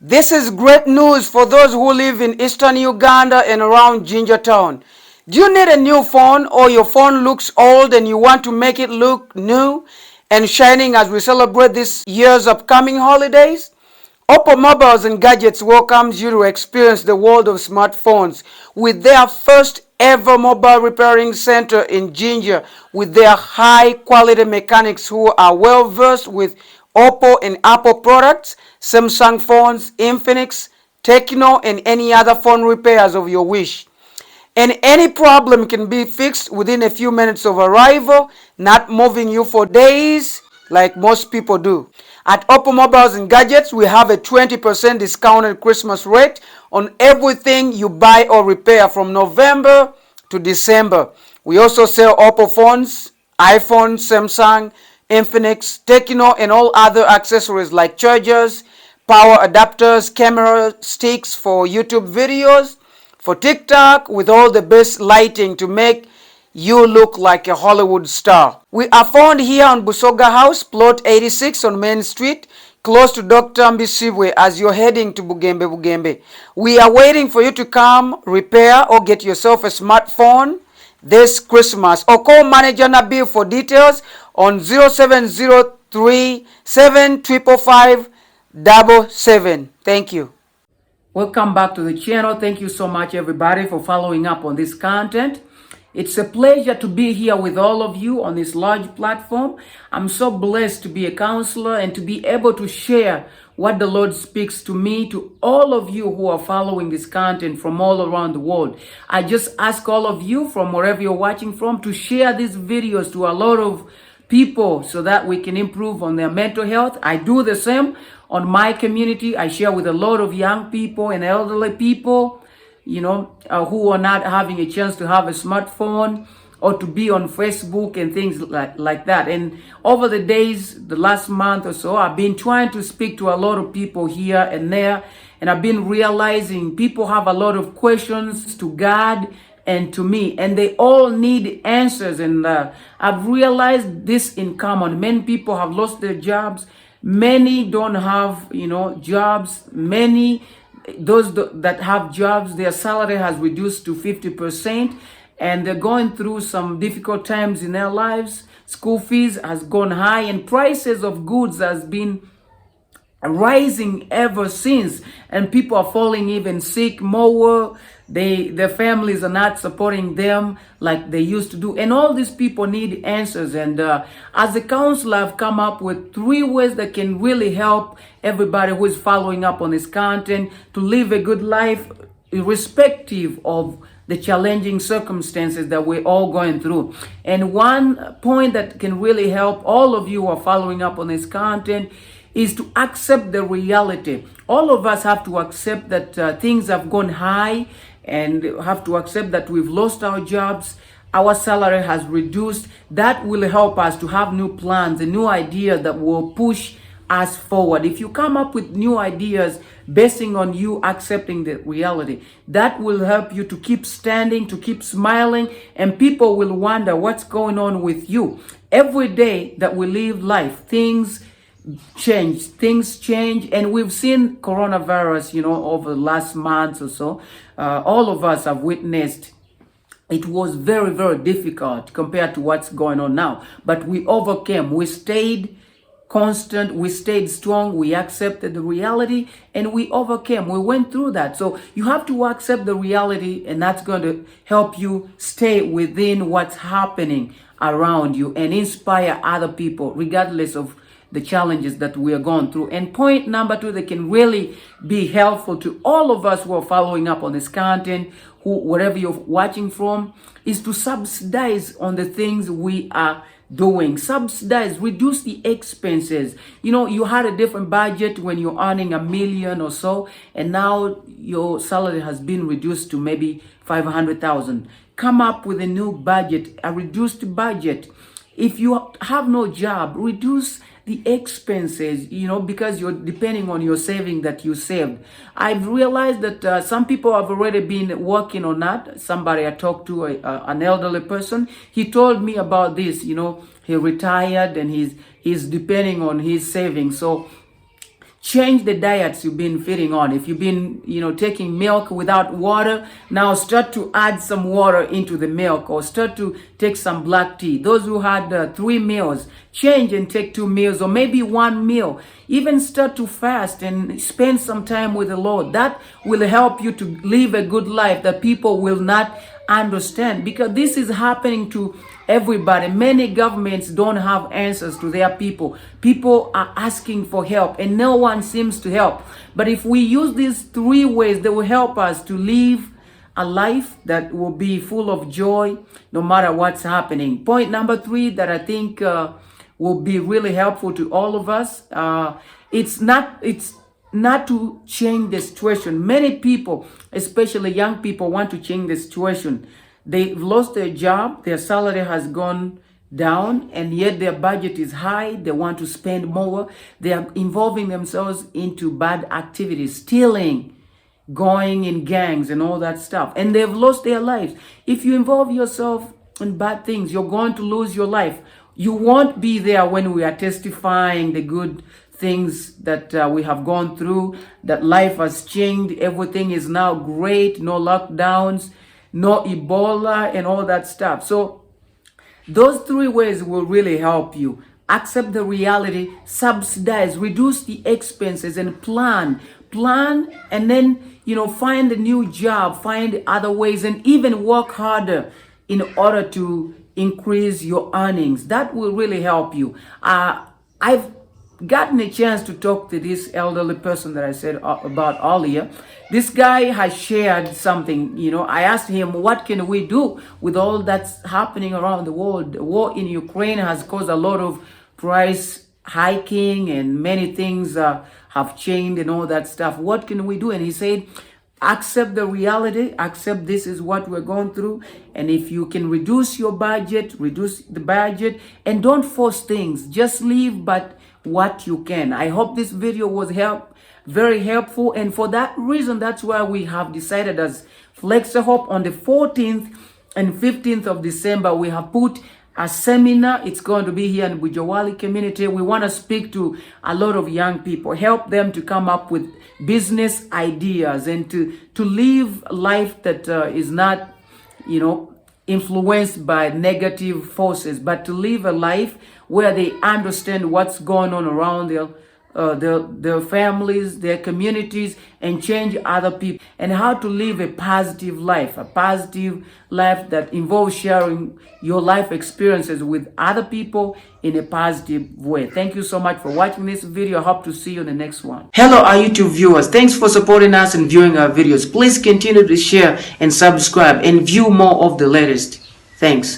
This is great news for those who live in eastern Uganda and around Gingertown. Do you need a new phone, or your phone looks old and you want to make it look new and shining as we celebrate this year's upcoming holidays? Oppo Mobiles and Gadgets welcomes you to experience the world of smartphones with their first ever mobile repairing center in Ginger, with their high quality mechanics who are well versed with Oppo and Apple products, Samsung phones, Infinix, Tecno, and any other phone repairs of your wish. And any problem can be fixed within a few minutes of arrival, not moving you for days like most people do. At Oppo Mobiles and Gadgets, we have a 20% discounted Christmas rate on everything you buy or repair from November to December. We also sell Oppo phones, iPhone, Samsung, Infinix, Tecno, and all other accessories like chargers, power adapters, camera sticks for YouTube videos, for TikTok, with all the best lighting to make you look like a Hollywood star. We are found here on Busoga House, plot 86 on Main Street, close to Dr. Mbisibwe as you're heading to Bugembe. We are waiting for you to come, repair, or get yourself a smartphone this Christmas. Or call Manager Nabil for details on 0703 755 Thank you. Welcome back to the channel. Thank you so much, everybody, for following up on this content. It's a pleasure to be here with all of you on this large platform. I'm so blessed to be a counselor and to be able to share what the Lord speaks to me, to all of you who are following this content from all around the world. I just ask all of you from wherever you're watching from to share these videos to a lot of people so that we can improve on their mental health. I do the same on my community. I share with a lot of young people and elderly people, who are not having a chance to have a smartphone or to be on Facebook and things like that. And over the days, the last month or so, I've been trying to speak to a lot of people here and there, and I've been realizing people have a lot of questions to God and to me, and they all need answers. And I've realized this in common. Many people have lost their jobs. Many don't have, jobs. Many, those that have jobs, their salary has reduced to 50%, and they're going through some difficult times in their lives. School fees has gone high, and prices of goods has been rising ever since, and people are falling even sick more. Their families are not supporting them like they used to do, and all these people need answers. And as a counselor, I've come up with 3 ways that can really help everybody who is following up on this content to live a good life irrespective of the challenging circumstances that we're all going through. And one point that can really help all of you who are following up on this content is to accept the reality. All of us have to accept that things have gone high, and have to accept that we've lost our jobs, our salary has reduced. That will help us to have new plans, a new idea that will push us forward. If you come up with new ideas basing on you accepting the reality, that will help you to keep standing, to keep smiling, and people will wonder what's going on with you. Every day that we live life, things change, and we've seen coronavirus, over the last month or so. All of us have witnessed it was very, very difficult compared to what's going on now, but we overcame. We stayed constant, we stayed strong, we accepted the reality, and we overcame. We went through that. So you have to accept the reality, and that's going to help you stay within what's happening around you and inspire other people regardless of the challenges that we are going through. And point number 2 that can really be helpful to all of us who are following up on this content, wherever you're watching from, is to subsidize on the things we are doing. Subsidize, reduce the expenses. You had a different budget when you're earning $1 million or so, and now your salary has been reduced to maybe 500,000. Come up with a new budget, a reduced budget. If you have no job, reduce the expenses, because you're depending on your saving that you saved. I've realized that some people have already been working on that. Somebody I talked to, an elderly person, he told me about this. He retired and he's depending on his savings. So Change the diets you've been feeding on. If you've been, taking milk without water, now start to add some water into the milk, or start to take some black tea. Those who had 3 meals, change and take 2 meals, or maybe 1 meal. Even start to fast and spend some time with the Lord. That will help you to live a good life that people will not understand, because this is happening to everybody. Many governments don't have answers to their people. People are asking for help and no one seems to help. But if we use these 3 ways, they will help us to live a life that will be full of joy no matter what's happening. Point number 3 that I think will be really helpful to all of us. It's not to change the situation. Many people, especially young people, want to change the situation. They've lost their job, their salary has gone down, and yet their budget is high. They want to spend more. They are involving themselves into bad activities, stealing, going in gangs and all that stuff. And they've lost their lives. If you involve yourself in bad things, you're going to lose your life. You won't be there when we are testifying the good things that we have gone through, that life has changed. Everything is now great. No lockdowns, no Ebola and all that stuff. So those 3 ways will really help you. Accept the reality, subsidize, reduce the expenses, and plan, and then, find a new job, find other ways, and even work harder in order to increase your earnings. That will really help you. I've gotten a chance to talk to this elderly person that I said about earlier. This guy has shared something. I asked him, what can we do with all that's happening around the world? The war in Ukraine has caused a lot of price hiking, and many things have changed and all that stuff. What can we do? And he said, accept the reality, accept this is what we're going through. And if you can reduce your budget, reduce the budget, and don't force things. Just leave but what you can. I hope this video was very helpful, and for that reason, that's why we have decided as FlexaHope on the 14th and 15th of December, we have put a seminar. It's going to be here in Bujawali community. We want to speak to a lot of young people, help them to come up with business ideas and to live a life that is not, influenced by negative forces, but to live a life where they understand what's going on around their families, their communities, and change other people, and how to live a positive life that involves sharing your life experiences with other people in a positive way. Thank you so much for watching this video. I hope to see you in the next one. Hello, our YouTube viewers. Thanks for supporting us and viewing our videos. Please continue to share and subscribe and view more of the latest. Thanks.